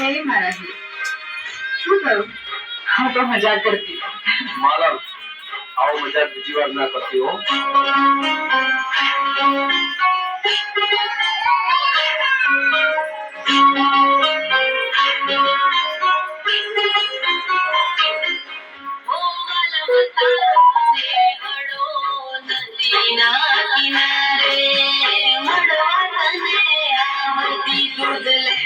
એ મારાથી શું કરું? હું તો મજાક કરતી. માલમ આવો મજાક બીજી વાર ના કરતી હો. કિનારે મળવા તને આવતી દૂધ